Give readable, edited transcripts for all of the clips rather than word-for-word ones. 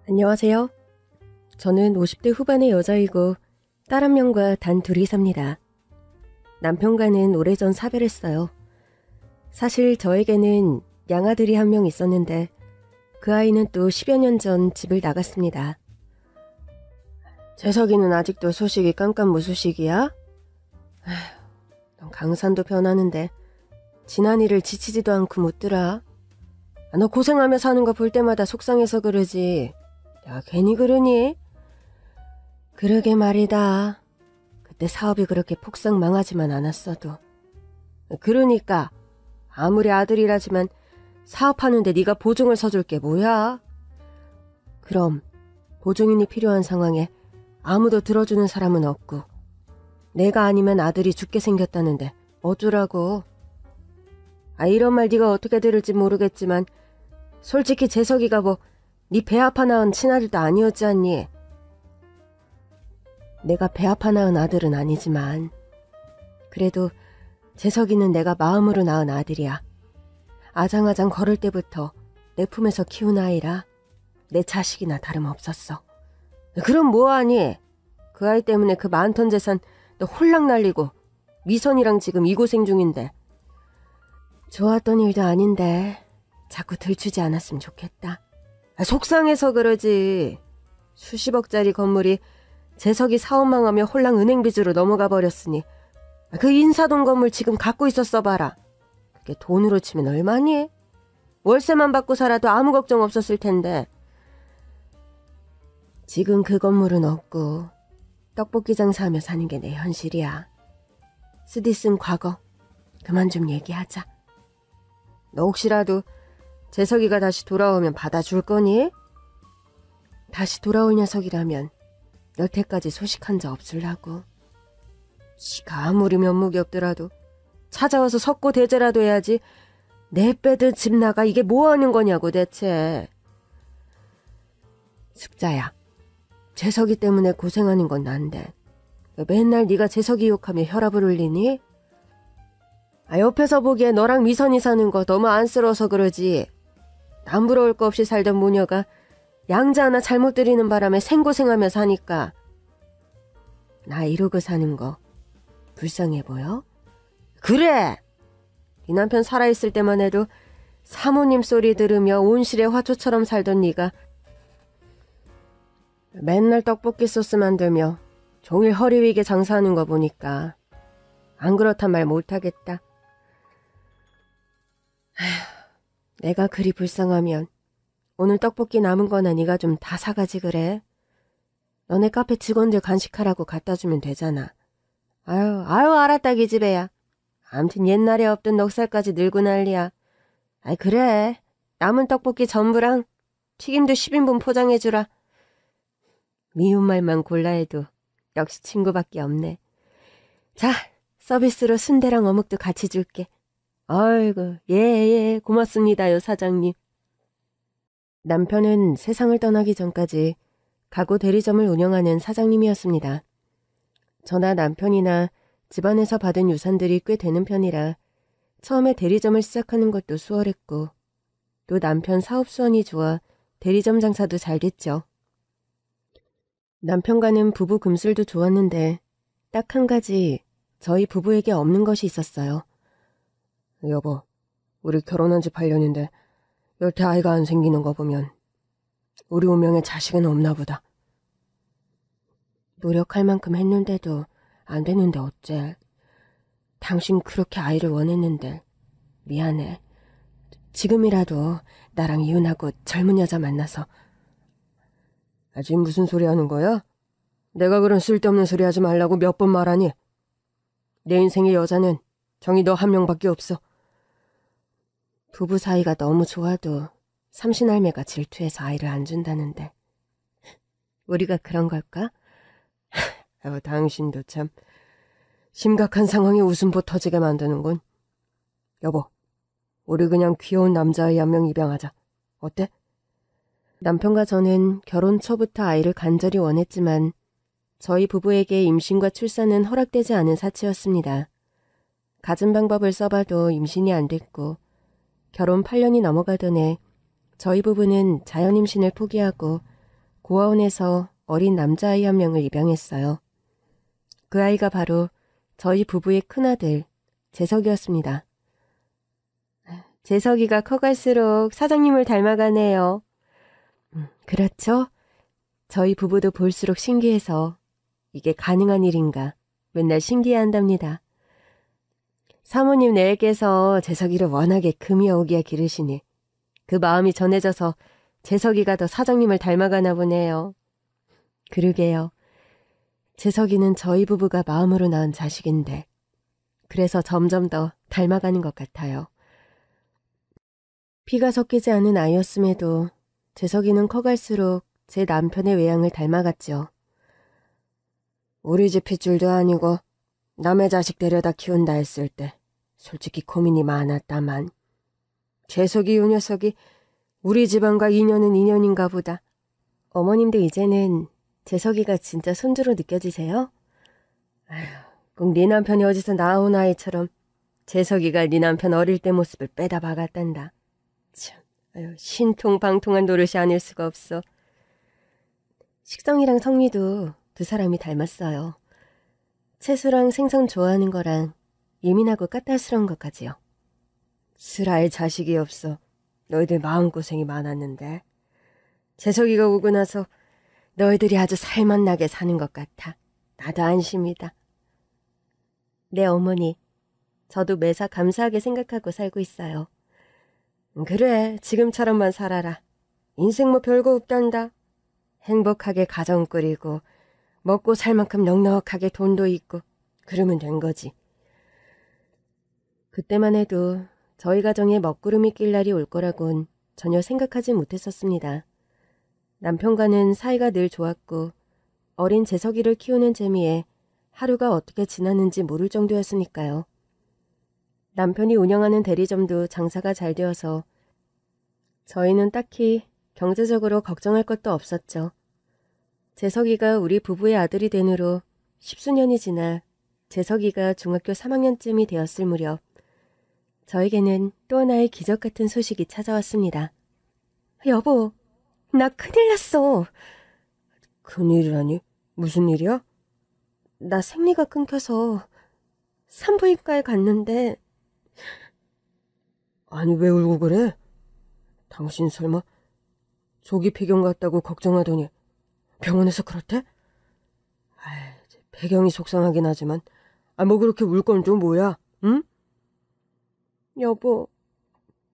안녕하세요. 저는 50대 후반의 여자이고 딸 한 명과 단 둘이 삽니다. 남편과는 오래전 사별했어요. 사실 저에게는 양아들이 한 명 있었는데 그 아이는 또 10여 년 전 집을 나갔습니다. 재석이는 아직도 소식이 깜깜무소식이야? 넌 강산도 변하는데 지난 일을 지치지도 않고 묻더라. 너 고생하며 사는 거 볼 때마다 속상해서 그러지. 야, 괜히 그러니? 그러게 말이다. 그때 사업이 그렇게 폭삭 망하지만 않았어도. 그러니까 아무리 아들이라지만 사업하는데 네가 보증을 서줄 게 뭐야? 그럼 보증인이 필요한 상황에 아무도 들어주는 사람은 없고 내가 아니면 아들이 죽게 생겼다는데 어쩌라고. 이런 말 네가 어떻게 들을지 모르겠지만 솔직히 재석이가 뭐 네 배 아파 낳은 친아들도 아니었지 않니? 내가 배 아파 낳은 아들은 아니지만 그래도 재석이는 내가 마음으로 낳은 아들이야. 아장아장 걸을 때부터 내 품에서 키운 아이라 내 자식이나 다름없었어. 그럼 뭐하니? 그 아이 때문에 그 많던 재산 너 홀랑 날리고 미선이랑 지금 이 고생 중인데. 좋았던 일도 아닌데 자꾸 들추지 않았으면 좋겠다. 속상해서 그러지. 수십억짜리 건물이 재석이 사업 망하며 홀랑 은행 빚으로 넘어가 버렸으니 그 인사동 건물 지금 갖고 있었어 봐라. 그게 돈으로 치면 얼마니? 월세만 받고 살아도 아무 걱정 없었을 텐데. 지금 그 건물은 없고 떡볶이 장사하며 사는 게 내 현실이야. 쓰디 쓴 과거 그만 좀 얘기하자. 너 혹시라도 재석이가 다시 돌아오면 받아줄 거니? 다시 돌아올 녀석이라면 여태까지 소식한 자 없을라고. 지가 아무리 면목이 없더라도 찾아와서 석고 대제라도 해야지. 내 빼든 집 나가 이게 뭐하는 거냐고 대체. 숙자야, 재석이 때문에 고생하는 건 난데 왜 맨날 네가 재석이 욕하며 혈압을 올리니? 옆에서 보기에 너랑 미선이 사는 거 너무 안쓰러워서 그러지. 남 부러울 거 없이 살던 모녀가 양자 하나 잘못 들이는 바람에 생고생하며 사니까. 나 이러고 사는 거 불쌍해 보여? 그래! 네 남편 살아있을 때만 해도 사모님 소리 들으며 온실의 화초처럼 살던 네가 맨날 떡볶이 소스 만들며 종일 허리 위게 장사하는 거 보니까 안 그렇단 말 못하겠다. 내가 그리 불쌍하면 오늘 떡볶이 남은 거나 네가 좀 다 사가지 그래. 너네 카페 직원들 간식하라고 갖다 주면 되잖아. 아유 알았다 기집애야. 암튼 옛날에 없던 넉살까지 늘고 난리야. 그래. 남은 떡볶이 전부랑 튀김도 10인분 포장해주라. 미운 말만 골라 해도 역시 친구밖에 없네. 자, 서비스로 순대랑 어묵도 같이 줄게. 아이고, 예, 고맙습니다요, 사장님. 남편은 세상을 떠나기 전까지 가구 대리점을 운영하는 사장님이었습니다. 저나 남편이나 집안에서 받은 유산들이 꽤 되는 편이라 처음에 대리점을 시작하는 것도 수월했고 또 남편 사업 수완이 좋아 대리점 장사도 잘 됐죠. 남편과는 부부 금술도 좋았는데 딱 한 가지 저희 부부에게 없는 것이 있었어요. 여보, 우리 결혼한 지 8년인데 여태 아이가 안 생기는 거 보면 우리 운명에 자식은 없나 보다. 노력할 만큼 했는데도 안 되는데 어째. 당신 그렇게 아이를 원했는데 미안해. 지금이라도 나랑 이혼하고 젊은 여자 만나서. 지금 무슨 소리 하는 거야? 내가 그런 쓸데없는 소리 하지 말라고 몇 번 말하니? 내 인생의 여자는 정이 너 한 명밖에 없어. 부부 사이가 너무 좋아도 삼신할매가 질투해서 아이를 안 준다는데 우리가 그런 걸까? 당신도 참 심각한 상황에 웃음보 터지게 만드는군. 여보, 우리 그냥 귀여운 남자아이 한 명 입양하자. 어때? 남편과 저는 결혼 초부터 아이를 간절히 원했지만 저희 부부에게 임신과 출산은 허락되지 않은 사치였습니다. 갖은 방법을 써봐도 임신이 안 됐고 결혼 8년이 넘어가던 해 저희 부부는 자연임신을 포기하고 고아원에서 어린 남자아이 한 명을 입양했어요. 그 아이가 바로 저희 부부의 큰아들 재석이었습니다. 재석이가 커갈수록 사장님을 닮아가네요. 그렇죠? 저희 부부도 볼수록 신기해서 이게 가능한 일인가 맨날 신기해한답니다. 사모님 내외께서 재석이를 워낙에 금이어오기야 기르시니 그 마음이 전해져서 재석이가 더 사장님을 닮아가나 보네요. 그러게요. 재석이는 저희 부부가 마음으로 낳은 자식인데 그래서 점점 더 닮아가는 것 같아요. 피가 섞이지 않은 아이였음에도 재석이는 커갈수록 제 남편의 외양을 닮아갔죠. 우리 집 핏줄도 아니고 남의 자식 데려다 키운다 했을 때 솔직히 고민이 많았다만 재석이 요 녀석이 우리 집안과 인연은 인연인가 보다. 어머님도 이제는 재석이가 진짜 손주로 느껴지세요? 아휴, 꼭 네 남편이 어디서 나온 아이처럼 재석이가 네 남편 어릴 때 모습을 빼다 박았단다. 참, 아유, 신통방통한 노릇이 아닐 수가 없어. 식성이랑 성미도 두 사람이 닮았어요. 채소랑 생선 좋아하는 거랑 예민하고 까탈스러운 것까지요. 슬아의 자식이 없어 너희들 마음고생이 많았는데 재석이가 오고 나서 너희들이 아주 살맛나게 사는 것 같아. 나도 안심이다. 네, 어머니. 저도 매사 감사하게 생각하고 살고 있어요. 그래, 지금처럼만 살아라. 인생 뭐 별거 없단다. 행복하게 가정 꾸리고 먹고 살 만큼 넉넉하게 돈도 있고 그러면 된 거지. 그때만 해도 저희 가정에 먹구름이 낄 날이 올 거라곤 전혀 생각하지 못했었습니다. 남편과는 사이가 늘 좋았고 어린 재석이를 키우는 재미에 하루가 어떻게 지났는지 모를 정도였으니까요. 남편이 운영하는 대리점도 장사가 잘 되어서 저희는 딱히 경제적으로 걱정할 것도 없었죠. 재석이가 우리 부부의 아들이 된 후로 10수년이 지나 재석이가 중학교 3학년쯤이 되었을 무렵 저에게는 또 하나의 기적 같은 소식이 찾아왔습니다. 여보, 나 큰일 났어. 큰일이라니? 무슨 일이야? 나 생리가 끊겨서 산부인과에 갔는데. 아니, 왜 울고 그래? 당신 설마 조기 폐경 같다고 걱정하더니 병원에서 그렇대? 아이, 폐경이 속상하긴 하지만 뭐 그렇게 울 건 좀 뭐야, 응? 여보,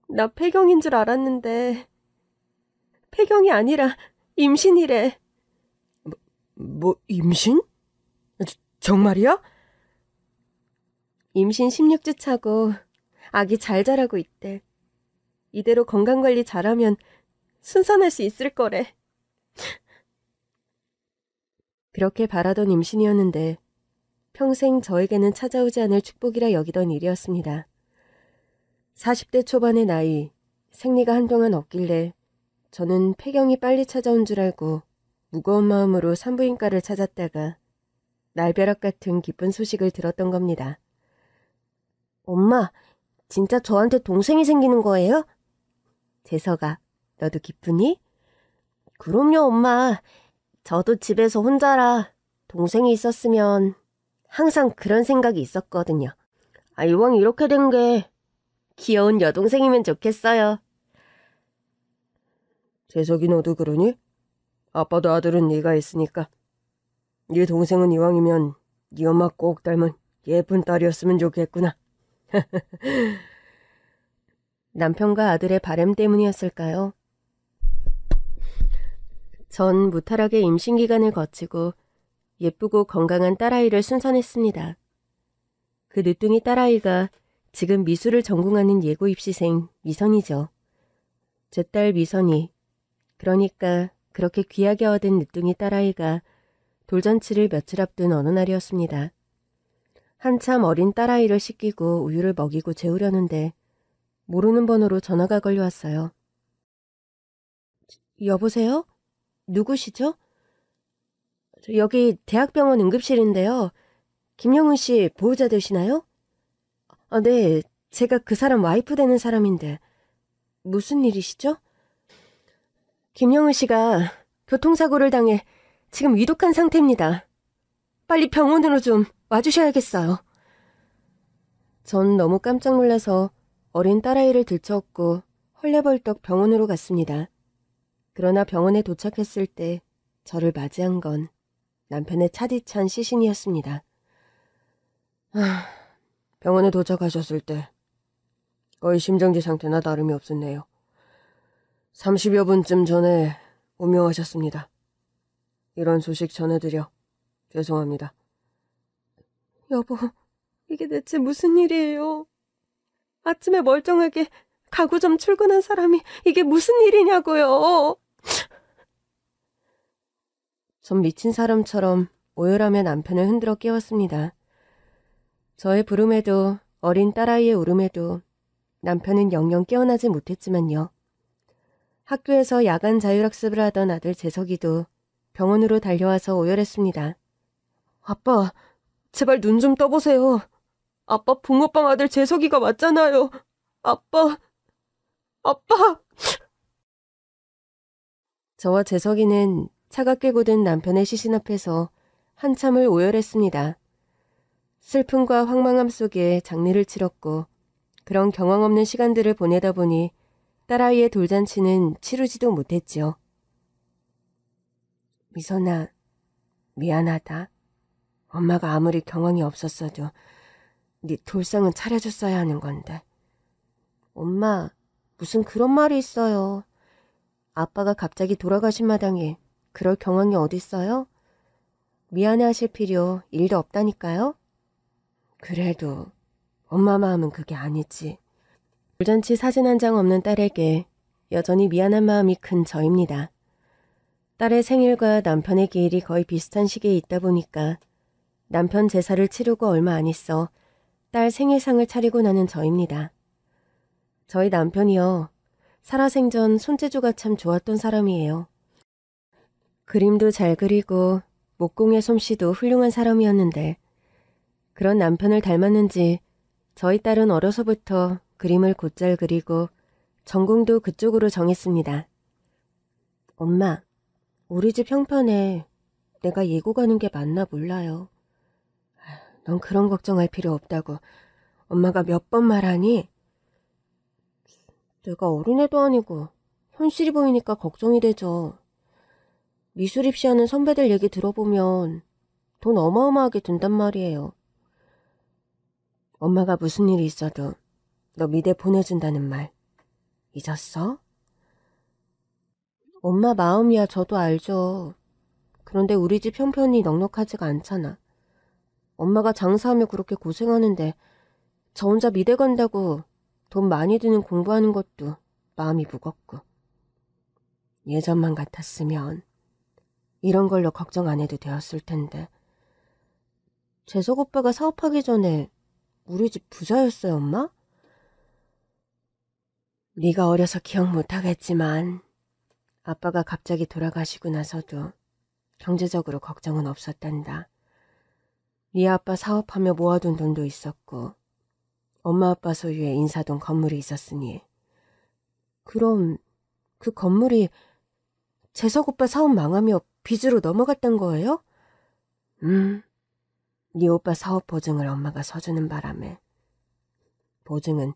나 폐경인 줄 알았는데 폐경이 아니라 임신이래. 뭐 임신? 정말이야? 임신 16주 차고 아기 잘 자라고 있대. 이대로 건강관리 잘하면 순산할 수 있을 거래. 그렇게 바라던 임신이었는데 평생 저에게는 찾아오지 않을 축복이라 여기던 일이었습니다. 40대 초반의 나이, 생리가 한동안 없길래 저는 폐경이 빨리 찾아온 줄 알고 무거운 마음으로 산부인과를 찾았다가 날벼락 같은 기쁜 소식을 들었던 겁니다. 엄마, 진짜 저한테 동생이 생기는 거예요? 재석아, 너도 기쁘니? 그럼요, 엄마. 저도 집에서 혼자라 동생이 있었으면 항상 그런 생각이 있었거든요. 이왕 이렇게 된 게 귀여운 여동생이면 좋겠어요. 재석이 너도 그러니? 아빠도 아들은 네가 있으니까. 네 동생은 이왕이면 네 엄마 꼭 닮은 예쁜 딸이었으면 좋겠구나. 남편과 아들의 바람 때문이었을까요? 전 무탈하게 임신기간을 거치고 예쁘고 건강한 딸아이를 순산했습니다. 그 늦둥이 딸아이가 지금 미술을 전공하는 예고 입시생 미선이죠. 제 딸 미선이, 그러니까 그렇게 귀하게 얻은 늦둥이 딸아이가 돌잔치를 며칠 앞둔 어느 날이었습니다. 한참 어린 딸아이를 씻기고 우유를 먹이고 재우려는데 모르는 번호로 전화가 걸려왔어요. 여보세요? 누구시죠? 여기 대학병원 응급실인데요. 김영훈 씨 보호자 되시나요? 네, 제가 그 사람 와이프 되는 사람인데 무슨 일이시죠? 김영훈 씨가 교통사고를 당해 지금 위독한 상태입니다. 빨리 병원으로 좀 와주셔야겠어요. 전 너무 깜짝 놀라서 어린 딸아이를 들쳐업고 헐레벌떡 병원으로 갔습니다. 그러나 병원에 도착했을 때 저를 맞이한 건 남편의 차디찬 시신이었습니다. 병원에 도착하셨을 때 거의 심정지 상태나 다름이 없었네요. 30여 분쯤 전에 운명하셨습니다. 이런 소식 전해드려 죄송합니다. 여보, 이게 대체 무슨 일이에요? 아침에 멀쩡하게 가구점 출근한 사람이 이게 무슨 일이냐고요? 전 미친 사람처럼 오열하며 남편을 흔들어 깨웠습니다. 저의 부름에도 어린 딸아이의 울음에도 남편은 영영 깨어나지 못했지만요. 학교에서 야간 자율학습을 하던 아들 재석이도 병원으로 달려와서 오열했습니다. 아빠, 제발 눈 좀 떠보세요. 아빠 붕어빵 아들 재석이가 왔잖아요. 아빠. 저와 재석이는 차갑게 굳은 남편의 시신 앞에서 한참을 오열했습니다. 슬픔과 황망함 속에 장례를 치렀고 그런 경험 없는 시간들을 보내다 보니 딸아이의 돌잔치는 치르지도 못했지요. 미선아, 미안하다. 엄마가 아무리 경황이 없었어도 네 돌상은 차려줬어야 하는 건데. 엄마, 무슨 그런 말이 있어요. 아빠가 갑자기 돌아가신 마당에 그럴 경황이 어딨어요? 미안해하실 필요 1도 없다니까요. 그래도 엄마 마음은 그게 아니지. 돌잔치 사진 한 장 없는 딸에게 여전히 미안한 마음이 큰 저입니다. 딸의 생일과 남편의 기일이 거의 비슷한 시기에 있다 보니까 남편 제사를 치르고 얼마 안 있어 딸 생일상을 차리고 나는 저입니다. 저희 남편이요. 살아생전 손재주가 참 좋았던 사람이에요. 그림도 잘 그리고 목공의 솜씨도 훌륭한 사람이었는데 그런 남편을 닮았는지 저희 딸은 어려서부터 그림을 곧잘 그리고 전공도 그쪽으로 정했습니다. 엄마, 우리 집 형편에 내가 예고 가는 게 맞나 몰라요. 넌 그런 걱정할 필요 없다고 엄마가 몇 번 말하니? 내가 어린애도 아니고 현실이 보이니까 걱정이 되죠. 미술 입시하는 선배들 얘기 들어보면 돈 어마어마하게 든단 말이에요. 엄마가 무슨 일이 있어도 너 미대 보내준다는 말 잊었어? 엄마 마음이야 저도 알죠. 그런데 우리 집 형편이 넉넉하지가 않잖아. 엄마가 장사하며 그렇게 고생하는데 저 혼자 미대 간다고 돈 많이 드는 공부하는 것도 마음이 무겁고. 예전만 같았으면 이런 걸로 걱정 안 해도 되었을 텐데. 재석 오빠가 사업하기 전에 우리 집 부자였어요, 엄마? 네가 어려서 기억 못하겠지만 아빠가 갑자기 돌아가시고 나서도 경제적으로 걱정은 없었단다. 네 아빠 사업하며 모아둔 돈도 있었고 엄마 아빠 소유의 인사동 건물이 있었으니. 그럼 그 건물이 재석 오빠 사업 망하며 빚으로 넘어갔던 거예요? 네 오빠 사업 보증을 엄마가 서주는 바람에. 보증은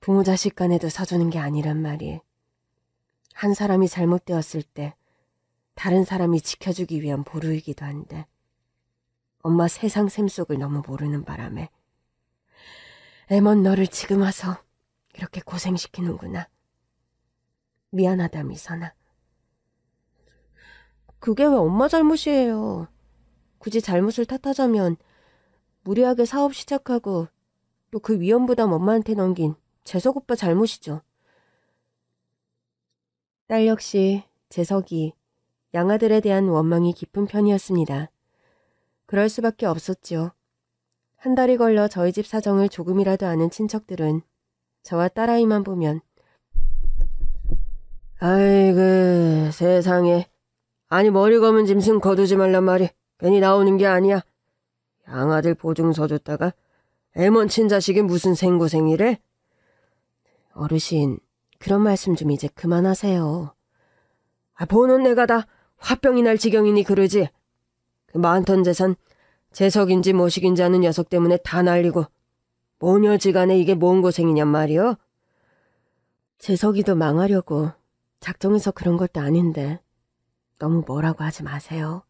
부모 자식 간에도 서주는 게 아니란 말이. 한 사람이 잘못되었을 때 다른 사람이 지켜주기 위한 보루이기도 한데 엄마 세상 셈속을 너무 모르는 바람에 애먼 너를 지금 와서 이렇게 고생시키는구나. 미안하다 미선아. 그게 왜 엄마 잘못이에요. 굳이 잘못을 탓하자면 무리하게 사업 시작하고 또 그 위험부담 엄마한테 넘긴 재석 오빠 잘못이죠. 딸 역시 재석이 양아들에 대한 원망이 깊은 편이었습니다. 그럴 수밖에 없었죠. 한 달이 걸러 저희 집 사정을 조금이라도 아는 친척들은 저와 딸아이만 보면 아이고 세상에. 아니 머리 검은 짐승 거두지 말란 말이 괜히 나오는 게 아니야. 양아들 보증 서줬다가 애먼 친자식이 무슨 생고생이래? 어르신, 그런 말씀 좀 이제 그만하세요. 보는 내가 다 화병이 날 지경이니 그러지. 그 많던 재산 재석인지 뭐식인지 아는 녀석 때문에 다 날리고 모녀지간에 이게 뭔 고생이냔 말이여. 재석이도 망하려고 작정해서 그런 것도 아닌데 너무 뭐라고 하지 마세요.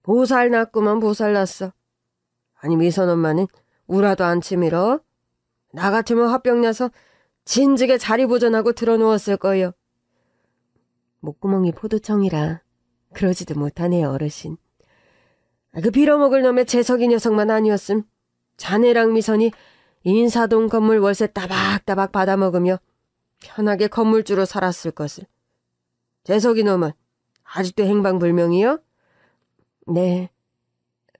보살 났구만 보살 났어. 아니 미선 엄마는 우라도 안 치밀어? 나 같으면 화병 나서 진즉에 자리 보전하고 들어누웠을 거요. 목구멍이 포도청이라 그러지도 못하네요 어르신. 그 빌어먹을 놈의 재석이 녀석만 아니었음 자네랑 미선이 인사동 건물 월세 따박따박 받아먹으며 편하게 건물주로 살았을 것을. 재석이 놈은 아직도 행방불명이요? 네,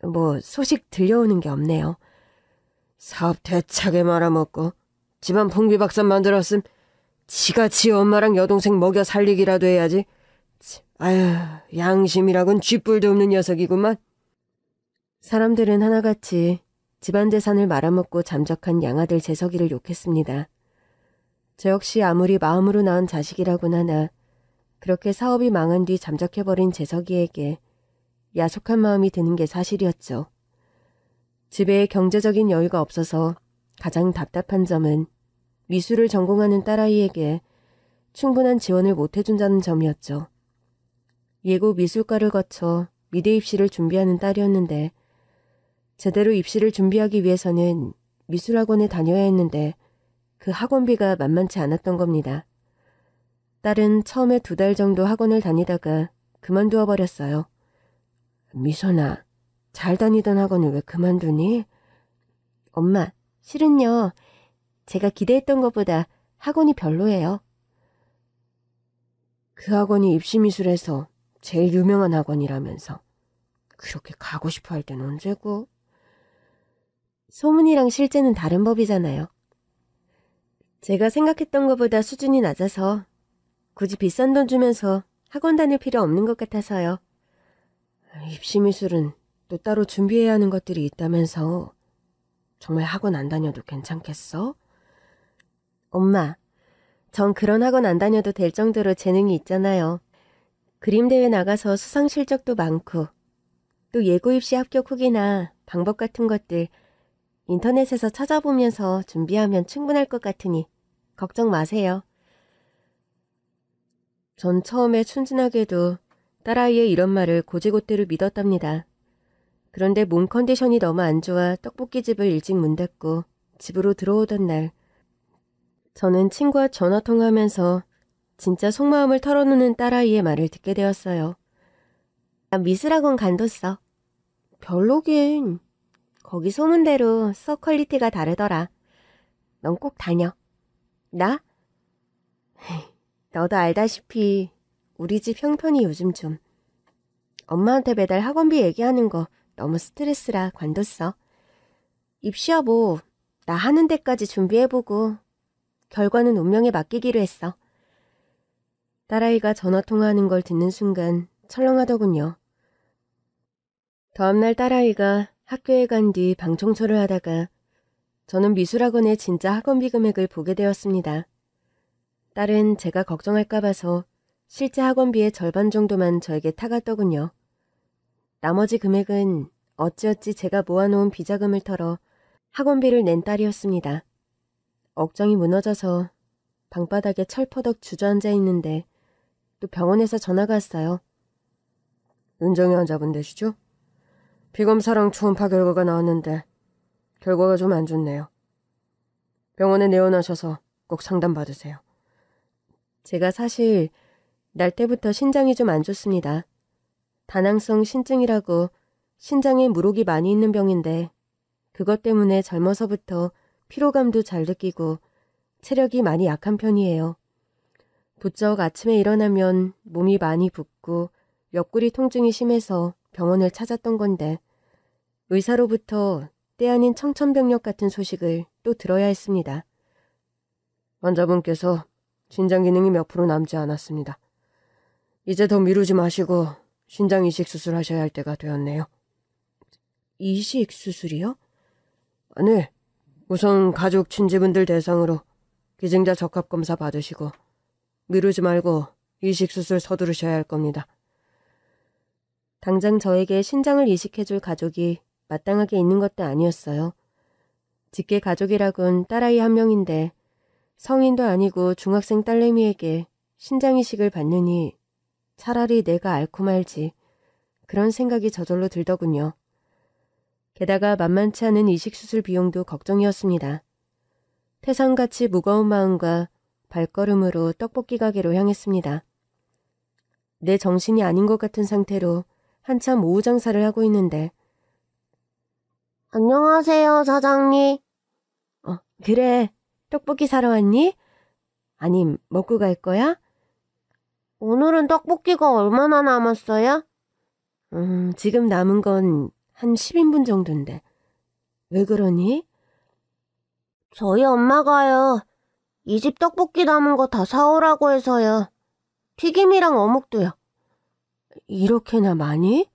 뭐 소식 들려오는 게 없네요. 사업 대차게 말아먹고 집안 풍비박산 만들었음 지가 지 엄마랑 여동생 먹여 살리기라도 해야지. 아휴, 양심이라곤 쥐뿔도 없는 녀석이구만. 사람들은 하나같이 집안 재산을 말아먹고 잠적한 양아들 재석이를 욕했습니다. 저 역시 아무리 마음으로 낳은 자식이라곤 하나 그렇게 사업이 망한 뒤 잠적해버린 재석이에게 야속한 마음이 드는 게 사실이었죠. 집에 경제적인 여유가 없어서 가장 답답한 점은 미술을 전공하는 딸아이에게 충분한 지원을 못해준다는 점이었죠. 예고 미술과를 거쳐 미대 입시를 준비하는 딸이었는데 제대로 입시를 준비하기 위해서는 미술학원에 다녀야 했는데 그 학원비가 만만치 않았던 겁니다. 딸은 처음에 2달 정도 학원을 다니다가 그만두어 버렸어요. 미선아, 잘 다니던 학원을 왜 그만두니? 엄마, 실은요. 제가 기대했던 것보다 학원이 별로예요. 그 학원이 입시미술에서 제일 유명한 학원이라면서. 그렇게 가고 싶어 할 땐 언제고? 소문이랑 실제는 다른 법이잖아요. 제가 생각했던 것보다 수준이 낮아서 굳이 비싼 돈 주면서 학원 다닐 필요 없는 것 같아서요. 입시미술은 또 따로 준비해야 하는 것들이 있다면서. 정말 학원 안 다녀도 괜찮겠어? 엄마, 전 그런 학원 안 다녀도 될 정도로 재능이 있잖아요. 그림대회 나가서 수상 실적도 많고 또 예고 입시 합격 후기나 방법 같은 것들 인터넷에서 찾아보면서 준비하면 충분할 것 같으니 걱정 마세요. 전 처음에 순진하게도 딸아이의 이런 말을 곧이곧대로 믿었답니다. 그런데 몸 컨디션이 너무 안 좋아 떡볶이집을 일찍 문 닫고 집으로 들어오던 날 저는 친구와 전화통화하면서 진짜 속마음을 털어놓는 딸아이의 말을 듣게 되었어요. 나 미술학원 간뒀어. 별로긴. 거기 소문대로 수업 퀄리티가 다르더라. 넌 꼭 다녀. 나? 너도 알다시피 우리 집 형편이 요즘 좀. 엄마한테 매달 학원비 얘기하는 거 너무 스트레스라 관뒀어. 입시야 뭐 나 하는 데까지 준비해보고 결과는 운명에 맡기기로 했어. 딸아이가 전화통화하는 걸 듣는 순간 철렁하더군요. 다음날 딸아이가 학교에 간 뒤 방 청소를 하다가 저는 미술학원의 진짜 학원비 금액을 보게 되었습니다. 딸은 제가 걱정할까 봐서 실제 학원비의 절반 정도만 저에게 타갔더군요. 나머지 금액은 어찌어찌 제가 모아놓은 비자금을 털어 학원비를 낸 딸이었습니다. 억장이 무너져서 방바닥에 철퍼덕 주저앉아 있는데 또 병원에서 전화가 왔어요. 은정이 환자분 되시죠? 비검사랑 초음파 결과가 나왔는데 결과가 좀 안 좋네요. 병원에 내원하셔서 꼭 상담 받으세요. 제가 사실 날 때부터 신장이 좀 안 좋습니다. 다낭성 신증이라고 신장에 물혹이 많이 있는 병인데 그것 때문에 젊어서부터 피로감도 잘 느끼고 체력이 많이 약한 편이에요. 부쩍 아침에 일어나면 몸이 많이 붓고 옆구리 통증이 심해서 병원을 찾았던 건데 의사로부터 때 아닌 청천벽력 같은 소식을 또 들어야 했습니다. 환자분께서 신장 기능이 몇 프로 남지 않았습니다. 이제 더 미루지 마시고 신장 이식 수술하셔야 할 때가 되었네요. 이식 수술이요? 네. 우선 가족 친지분들 대상으로 기증자 적합 검사 받으시고 미루지 말고 이식 수술 서두르셔야 할 겁니다. 당장 저에게 신장을 이식해줄 가족이 마땅하게 있는 것도 아니었어요. 직계 가족이라곤 딸아이 한 명인데 성인도 아니고 중학생 딸내미에게 신장 이식을 받느니 차라리 내가 앓고 말지, 그런 생각이 저절로 들더군요. 게다가 만만치 않은 이식수술 비용도 걱정이었습니다. 태산같이 무거운 마음과 발걸음으로 떡볶이 가게로 향했습니다. 내 정신이 아닌 것 같은 상태로 한참 오후 장사를 하고 있는데. 안녕하세요, 사장님. 그래, 떡볶이 사러 왔니? 아님, 먹고 갈 거야? 오늘은 떡볶이가 얼마나 남았어요? 지금 남은 건 한 10인분 정도인데. 왜 그러니? 저희 엄마가요. 이 집 떡볶이 남은 거 다 사오라고 해서요. 튀김이랑 어묵도요. 이렇게나 많이?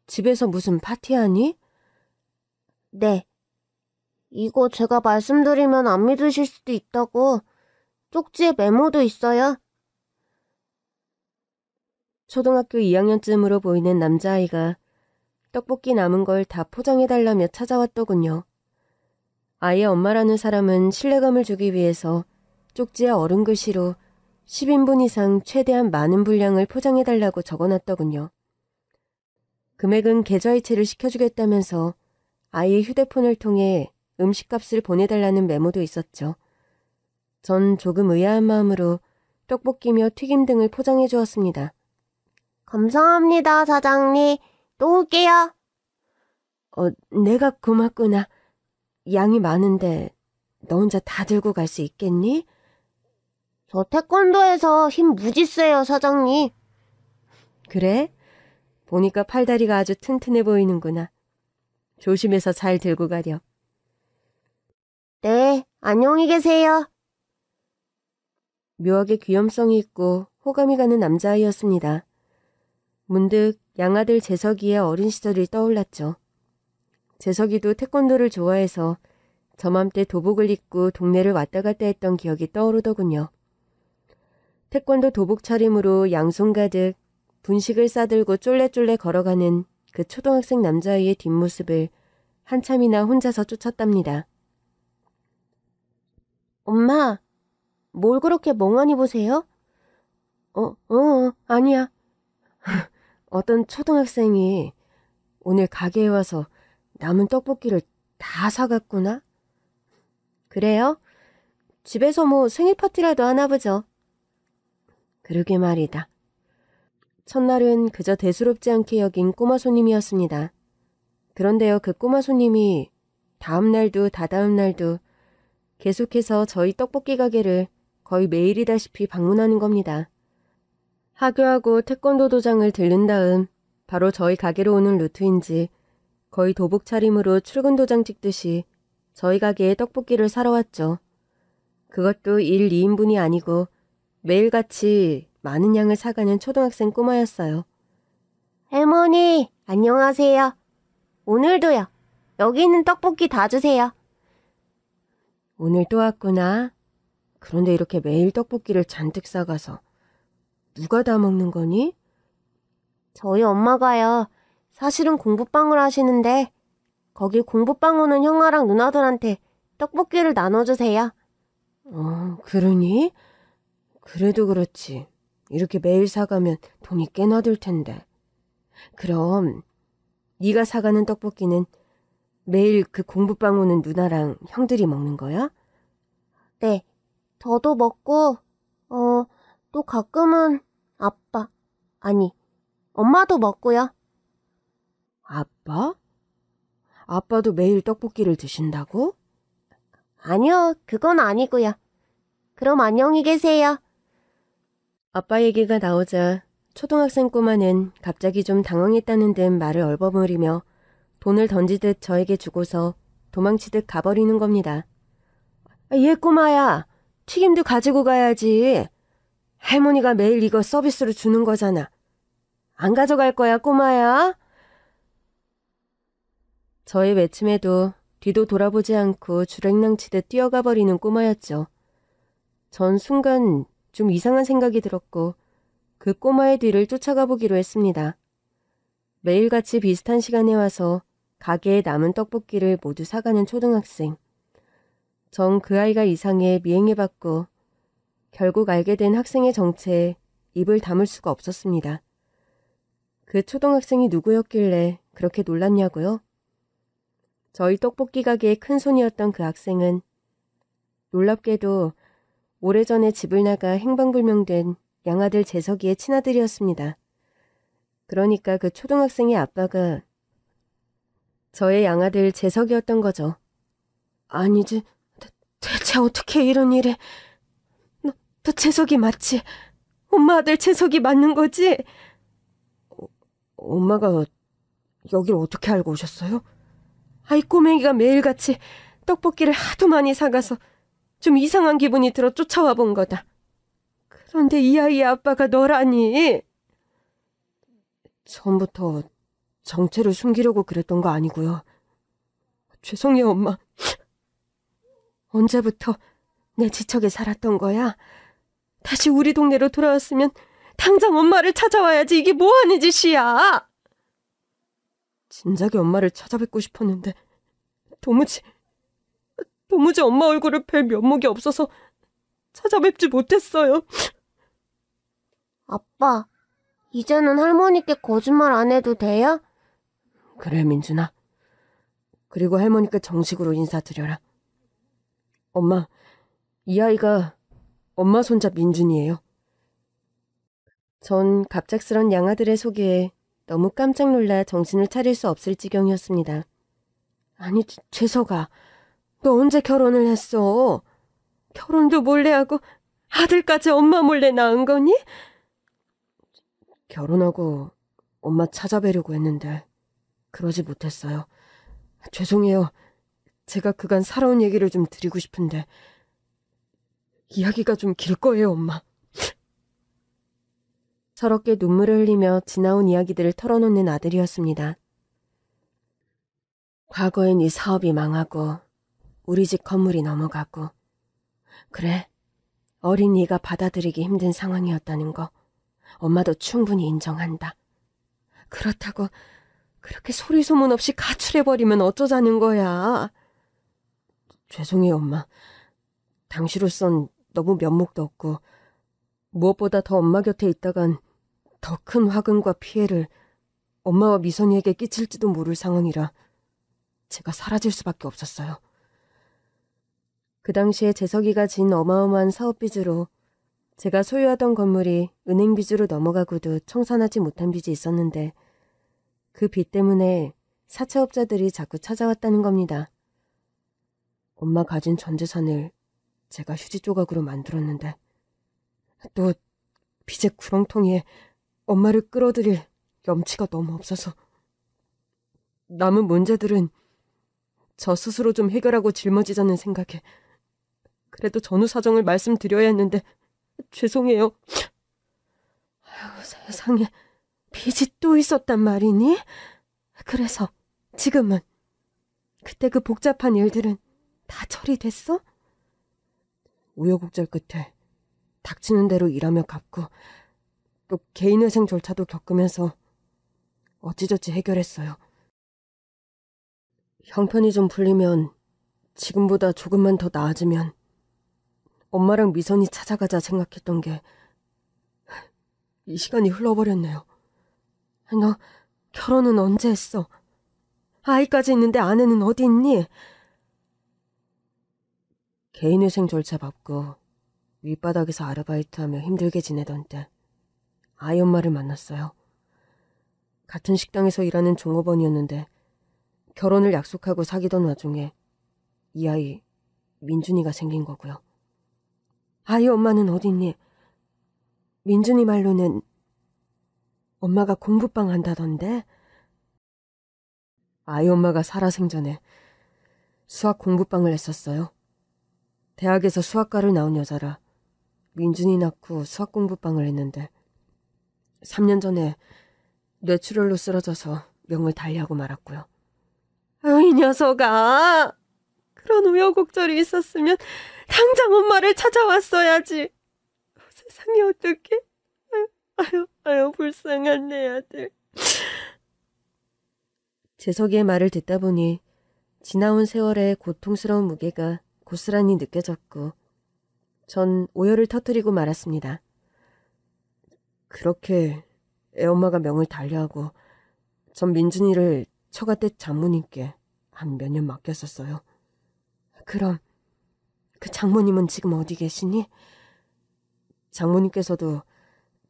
집에서 무슨 파티하니? 네. 이거 제가 말씀드리면 안 믿으실 수도 있다고 쪽지에 메모도 있어요. 초등학교 2학년쯤으로 보이는 남자아이가 떡볶이 남은 걸 다 포장해달라며 찾아왔더군요. 아이의 엄마라는 사람은 신뢰감을 주기 위해서 쪽지에 어른 글씨로 10인분 이상 최대한 많은 분량을 포장해달라고 적어놨더군요. 금액은 계좌이체를 시켜주겠다면서 아이의 휴대폰을 통해 음식값을 보내달라는 메모도 있었죠. 전 조금 의아한 마음으로 떡볶이며 튀김 등을 포장해 주었습니다. 감사합니다, 사장님. 또 올게요. 내가 고맙구나. 양이 많은데 너 혼자 다 들고 갈 수 있겠니? 저 태권도에서 힘 무지 세요, 사장님. 그래? 보니까 팔다리가 아주 튼튼해 보이는구나. 조심해서 잘 들고 가렴. 네, 안녕히 계세요. 묘하게 귀염성이 있고 호감이 가는 남자아이였습니다. 문득 양아들 재석이의 어린 시절이 떠올랐죠. 재석이도 태권도를 좋아해서 저맘때 도복을 입고 동네를 왔다 갔다 했던 기억이 떠오르더군요. 태권도 도복 차림으로 양손 가득 분식을 싸들고 쫄래쫄래 걸어가는 그 초등학생 남자아이의 뒷모습을 한참이나 혼자서 쫓았답니다. 엄마, 뭘 그렇게 멍하니 보세요? 아니야. 어떤 초등학생이 오늘 가게에 와서 남은 떡볶이를 다 사갔구나? 그래요? 집에서 뭐 생일 파티라도 하나 보죠. 그러게 말이다. 첫날은 그저 대수롭지 않게 여긴 꼬마 손님이었습니다. 그런데요, 그 꼬마 손님이 다음 날도 다다음 날도 계속해서 저희 떡볶이 가게를 거의 매일이다시피 방문하는 겁니다. 하교하고 태권도 도장을 들른 다음 바로 저희 가게로 오는 루트인지 거의 도복 차림으로 출근 도장 찍듯이 저희 가게에 떡볶이를 사러 왔죠. 그것도 1, 2인분이 아니고 매일같이 많은 양을 사가는 초등학생 꼬마였어요. 할머니, 안녕하세요. 오늘도요. 여기 있는 떡볶이 다 주세요. 오늘 또 왔구나. 그런데 이렇게 매일 떡볶이를 잔뜩 싸가서 누가 다 먹는 거니? 저희 엄마가요. 사실은 공부방을 하시는데 거기 공부방 오는 형아랑 누나들한테 떡볶이를 나눠주세요. 그러니? 그래도 그렇지. 이렇게 매일 사가면 돈이 꽤나 들 텐데. 그럼 네가 사가는 떡볶이는 매일 그 공부방 오는 누나랑 형들이 먹는 거야? 네. 저도 먹고 또 가끔은 아빠, 아니, 엄마도 먹고요. 아빠? 아빠도 매일 떡볶이를 드신다고? 아니요, 그건 아니고요. 그럼 안녕히 계세요. 아빠 얘기가 나오자 초등학생 꼬마는 갑자기 좀 당황했다는 듯 말을 얼버무리며 돈을 던지듯 저에게 주고서 도망치듯 가버리는 겁니다. 얘 꼬마야, 튀김도 가지고 가야지. 할머니가 매일 이거 서비스로 주는 거잖아. 안 가져갈 거야, 꼬마야? 저의 외침에도 뒤도 돌아보지 않고 주랭랑치듯 뛰어가 버리는 꼬마였죠. 전 순간 좀 이상한 생각이 들었고 그 꼬마의 뒤를 쫓아가 보기로 했습니다. 매일같이 비슷한 시간에 와서 가게에 남은 떡볶이를 모두 사가는 초등학생. 전 그 아이가 이상해 미행해봤고 결국 알게 된 학생의 정체에 입을 다물 수가 없었습니다. 그 초등학생이 누구였길래 그렇게 놀랐냐고요? 저희 떡볶이 가게의 큰손이었던 그 학생은 놀랍게도 오래전에 집을 나가 행방불명된 양아들 재석이의 친아들이었습니다. 그러니까 그 초등학생의 아빠가 저의 양아들 재석이었던 거죠. 아니지, 대체 어떻게 이런 일에... 너 재석이 맞지? 엄마 아들 재석이 맞는 거지? 엄마가 여길 어떻게 알고 오셨어요? 아이 꼬맹이가 매일같이 떡볶이를 하도 많이 사가서 좀 이상한 기분이 들어 쫓아와 본 거다. 그런데 이 아이의 아빠가 너라니. 처음부터 정체를 숨기려고 그랬던 거 아니고요. 죄송해요, 엄마. 언제부터 내 지척에 살았던 거야? 다시 우리 동네로 돌아왔으면 당장 엄마를 찾아와야지. 이게 뭐하는 짓이야? 진작에 엄마를 찾아뵙고 싶었는데 도무지 엄마 얼굴을 뵐 면목이 없어서 찾아뵙지 못했어요. 아빠, 이제는 할머니께 거짓말 안 해도 돼요? 그래, 민준아. 그리고 할머니께 정식으로 인사드려라. 엄마, 이 아이가 엄마 손자 민준이에요. 전 갑작스런 양아들의 소개에 너무 깜짝 놀라 정신을 차릴 수 없을 지경이었습니다. 아니, 재석아, 너 언제 결혼을 했어? 결혼도 몰래 하고 아들까지 엄마 몰래 낳은 거니? 결혼하고 엄마 찾아뵈려고 했는데 그러지 못했어요. 죄송해요. 제가 그간 살아온 얘기를 좀 드리고 싶은데 이야기가 좀 길 거예요, 엄마. 서럽게 눈물을 흘리며 지나온 이야기들을 털어놓는 아들이었습니다. 과거엔 이 사업이 망하고 우리 집 건물이 넘어가고 그래, 어린 이가 받아들이기 힘든 상황이었다는 거 엄마도 충분히 인정한다. 그렇다고 그렇게 소리 소문 없이 가출해버리면 어쩌자는 거야. 죄송해요, 엄마. 당시로선 너무 면목도 없고 무엇보다 더 엄마 곁에 있다간 더 큰 화근과 피해를 엄마와 미선이에게 끼칠지도 모를 상황이라 제가 사라질 수밖에 없었어요. 그 당시에 재석이가 진 어마어마한 사업 빚으로 제가 소유하던 건물이 은행 빚으로 넘어가고도 청산하지 못한 빚이 있었는데 그 빚 때문에 사채업자들이 자꾸 찾아왔다는 겁니다. 엄마 가진 전 재산을 제가 휴지 조각으로 만들었는데 또 빚의 구렁텅이에 엄마를 끌어들일 염치가 너무 없어서 남은 문제들은 저 스스로 좀 해결하고 짊어지자는 생각에 그래도 전후 사정을 말씀드려야 했는데 죄송해요. 아유, 세상에 빚이 또 있었단 말이니? 그래서 지금은 그때 그 복잡한 일들은 다 처리됐어? 우여곡절 끝에 닥치는 대로 일하며 갚고 또 개인회생 절차도 겪으면서 어찌저찌 해결했어요. 형편이 좀 풀리면 지금보다 조금만 더 나아지면 엄마랑 미선이 찾아가자 생각했던 게 이 시간이 흘러버렸네요. 너 결혼은 언제 했어? 아이까지 있는데 아내는 어디 있니? 개인회생 절차 밟고 윗바닥에서 아르바이트하며 힘들게 지내던 때 아이 엄마를 만났어요. 같은 식당에서 일하는 종업원이었는데 결혼을 약속하고 사귀던 와중에 이 아이 민준이가 생긴 거고요. 아이 엄마는 어디 있니? 민준이 말로는 엄마가 공부방 한다던데? 아이 엄마가 살아생전에 수학 공부방을 했었어요. 대학에서 수학과를 나온 여자라 민준이 낳고 수학 공부방을 했는데 3년 전에 뇌출혈로 쓰러져서 명을 달리하고 말았고요. 이 녀석아! 그런 우여곡절이 있었으면 당장 엄마를 찾아왔어야지. 세상에 어떡해? 아유, 불쌍한 내 아들. 재석이의 말을 듣다 보니 지나온 세월의 고통스러운 무게가 고스란히 느껴졌고 전 오열을 터뜨리고 말았습니다. 그렇게 애엄마가 명을 달리하고 전 민준이를 처가댁 장모님께 한 몇 년 맡겼었어요. 그럼 그 장모님은 지금 어디 계시니? 장모님께서도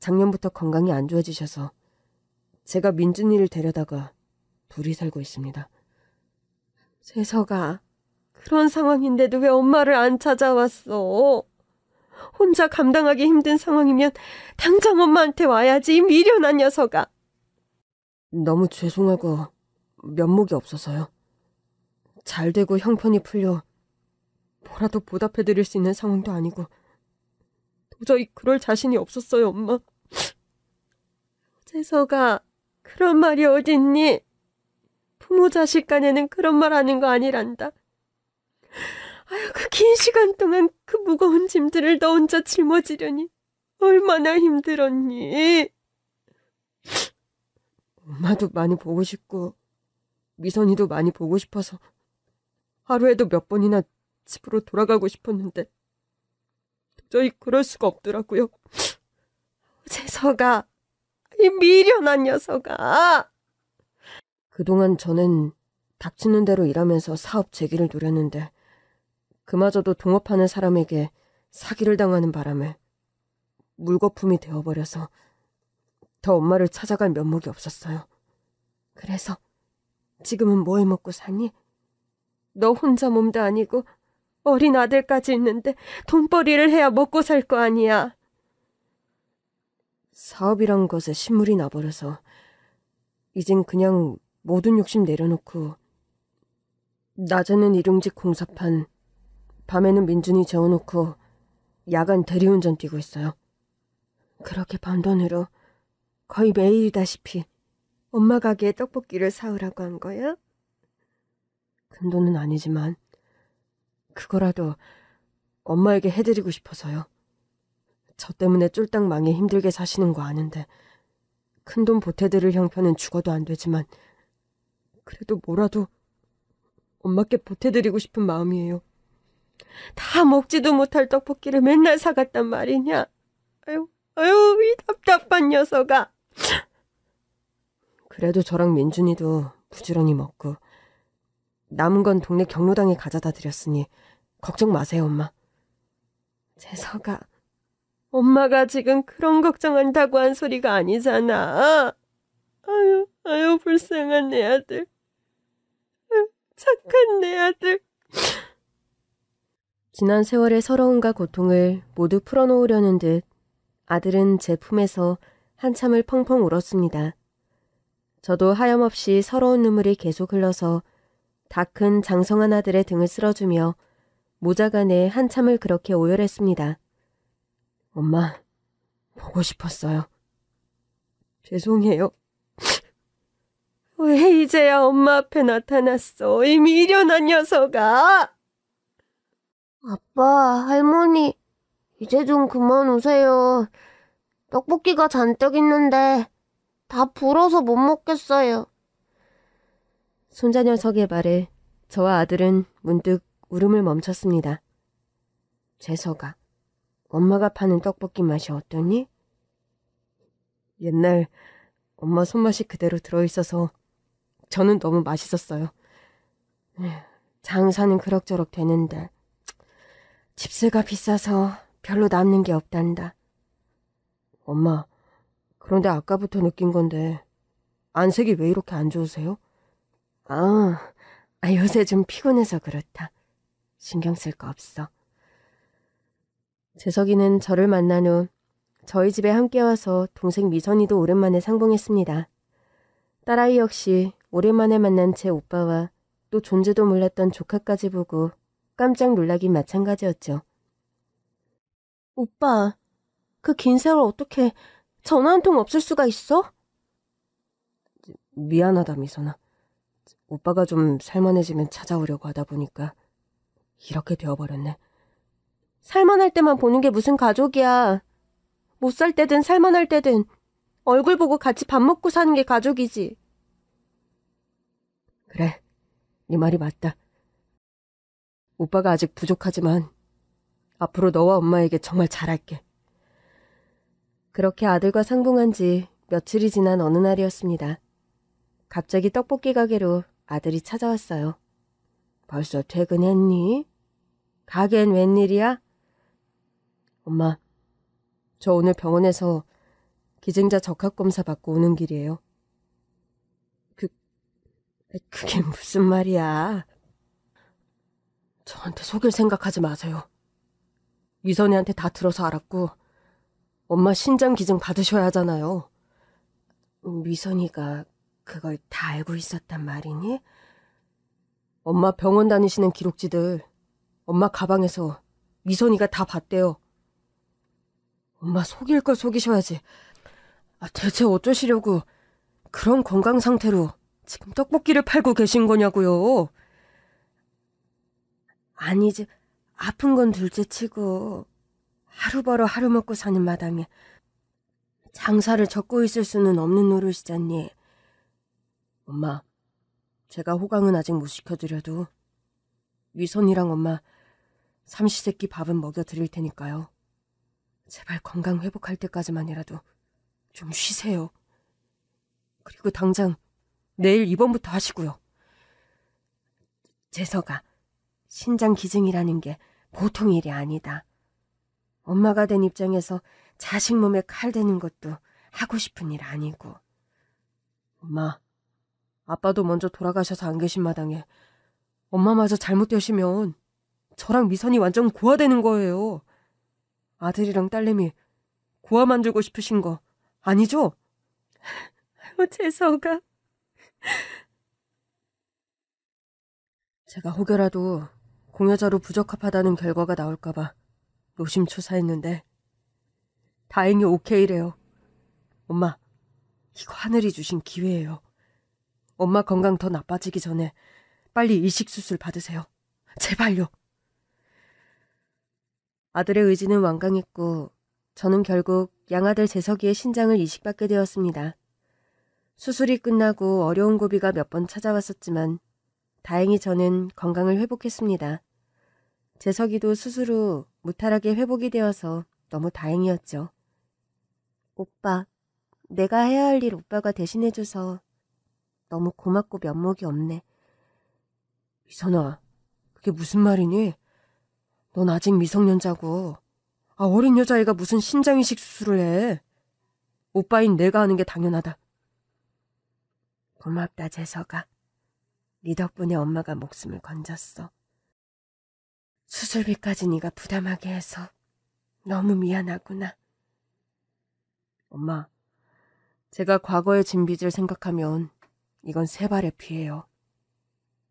작년부터 건강이 안 좋아지셔서 제가 민준이를 데려다가 둘이 살고 있습니다. 재석아, 그런 상황인데도 왜 엄마를 안 찾아왔어? 혼자 감당하기 힘든 상황이면 당장 엄마한테 와야지, 이 미련한 녀석아. 너무 죄송하고 면목이 없어서요. 잘 되고 형편이 풀려 뭐라도 보답해드릴 수 있는 상황도 아니고 도저히 그럴 자신이 없었어요, 엄마. 재석아, 그런 말이 어딨니? 부모 자식 간에는 그런 말 하는 거 아니란다. 아유, 그 긴 시간 동안 그 무거운 짐들을 너 혼자 짊어지려니 얼마나 힘들었니? 엄마도 많이 보고 싶고 미선이도 많이 보고 싶어서 하루에도 몇 번이나 집으로 돌아가고 싶었는데 도저히 그럴 수가 없더라고요. 재석아, 이 미련한 녀석아. 그동안 저는 닥치는 대로 일하면서 사업 재기를 노렸는데 그마저도 동업하는 사람에게 사기를 당하는 바람에 물거품이 되어버려서 더 엄마를 찾아갈 면목이 없었어요. 그래서 지금은 뭐 해먹고 사니? 너 혼자 몸도 아니고 어린 아들까지 있는데 돈벌이를 해야 먹고 살 거 아니야. 사업이란 것에 신물이 나버려서 이젠 그냥 모든 욕심 내려놓고 낮에는 일용직 공사판, 밤에는 민준이 재워놓고 야간 대리운전 뛰고 있어요. 그렇게 번 돈으로 거의 매일이다시피 엄마 가게에 떡볶이를 사오라고 한 거야? 큰 돈은 아니지만 그거라도 엄마에게 해드리고 싶어서요. 저 때문에 쫄딱 망해 힘들게 사시는 거 아는데 큰돈 보태드릴 형편은 죽어도 안 되지만 그래도 뭐라도 엄마께 보태드리고 싶은 마음이에요. 다 먹지도 못할 떡볶이를 맨날 사갔단 말이냐. 아유, 이 답답한 녀석아. 그래도 저랑 민준이도 부지런히 먹고 남은 건 동네 경로당에 가져다 드렸으니 걱정 마세요, 엄마. 재석아, 엄마가 지금 그런 걱정한다고 한 소리가 아니잖아. 아유, 불쌍한 내 아들. 아유, 착한 내 아들. 지난 세월의 서러움과 고통을 모두 풀어놓으려는 듯 아들은 제 품에서 한참을 펑펑 울었습니다. 저도 하염없이 서러운 눈물이 계속 흘러서 다 큰 장성한 아들의 등을 쓸어주며 모자간에 한참을 그렇게 오열했습니다. 엄마, 보고 싶었어요. 죄송해요. 왜 이제야 엄마 앞에 나타났어, 이 미련한 녀석아. 아빠, 할머니, 이제 좀 그만 우세요. 떡볶이가 잔뜩 있는데 다 불어서 못 먹겠어요. 손자 녀석의 말에 저와 아들은 문득 울음을 멈췄습니다. 재석아, 엄마가 파는 떡볶이 맛이 어떠니? 옛날 엄마 손맛이 그대로 들어있어서 저는 너무 맛있었어요. 장사는 그럭저럭 되는데 집세가 비싸서 별로 남는 게 없단다. 엄마, 그런데 아까부터 느낀 건데 안색이 왜 이렇게 안 좋으세요? 요새 좀 피곤해서 그렇다. 신경 쓸 거 없어. 재석이는 저를 만난 후 저희 집에 함께 와서 동생 미선이도 오랜만에 상봉했습니다. 딸아이 역시 오랜만에 만난 제 오빠와 또 존재도 몰랐던 조카까지 보고 깜짝 놀라긴 마찬가지였죠. 오빠, 그 긴 세월 어떻게 전화 한 통 없을 수가 있어? 미안하다, 미선아. 오빠가 좀 살만해지면 찾아오려고 하다 보니까 이렇게 되어버렸네. 살만할 때만 보는 게 무슨 가족이야. 못 살 때든 살만할 때든 얼굴 보고 같이 밥 먹고 사는 게 가족이지. 그래, 네 말이 맞다. 오빠가 아직 부족하지만 앞으로 너와 엄마에게 정말 잘할게. 그렇게 아들과 상봉한 지 며칠이 지난 어느 날이었습니다. 갑자기 떡볶이 가게로 아들이 찾아왔어요. 벌써 퇴근했니? 가게엔 웬일이야? 엄마, 저 오늘 병원에서 기증자 적합검사 받고 오는 길이에요. 그게 무슨 말이야? 저한테 속일 생각하지 마세요. 미선이한테 다 들어서 알았고 엄마 신장 기증 받으셔야 하잖아요. 미선이가 그걸 다 알고 있었단 말이니? 엄마 병원 다니시는 기록지들 엄마 가방에서 미선이가 다 봤대요. 엄마 속일 걸 속이셔야지. 대체 어쩌시려고 그런 건강 상태로 지금 떡볶이를 팔고 계신 거냐고요. 아니지, 아픈 건 둘째치고 하루 벌어 하루 먹고 사는 마당에 장사를 접고 있을 수는 없는 노릇이잖니. 엄마, 제가 호강은 아직 못 시켜드려도 미선이랑 엄마 삼시세끼 밥은 먹여드릴 테니까요. 제발 건강 회복할 때까지만이라도 좀 쉬세요. 그리고 당장 내일 입원부터 하시고요. 재석아, 신장 기증이라는 게 보통 일이 아니다. 엄마가 된 입장에서 자식 몸에 칼 대는 것도 하고 싶은 일 아니고. 엄마, 아빠도 먼저 돌아가셔서 안 계신 마당에 엄마마저 잘못되시면 저랑 미선이 완전 고아되는 거예요. 아들이랑 딸내미 고아 만들고 싶으신 거 아니죠? 재석아. 제가 혹여라도 공여자로 부적합하다는 결과가 나올까봐 노심초사했는데 다행히 오케이래요. 엄마, 이거 하늘이 주신 기회예요. 엄마 건강 더 나빠지기 전에 빨리 이식수술 받으세요. 제발요. 아들의 의지는 완강했고 저는 결국 양아들 재석이의 신장을 이식받게 되었습니다. 수술이 끝나고 어려운 고비가 몇 번 찾아왔었지만 다행히 저는 건강을 회복했습니다. 재석이도 수술 후 무탈하게 회복이 되어서 너무 다행이었죠. 오빠, 내가 해야 할 일 오빠가 대신해줘서 너무 고맙고 면목이 없네. 미선아, 그게 무슨 말이니? 넌 아직 미성년자고. 어린 여자애가 무슨 신장이식 수술을 해. 오빠인 내가 하는 게 당연하다. 고맙다, 재석아. 네 덕분에 엄마가 목숨을 건졌어. 수술비까지 네가 부담하게 해서 너무 미안하구나. 엄마, 제가 과거에 진 빚을 생각하면 이건 세 발의 피해요.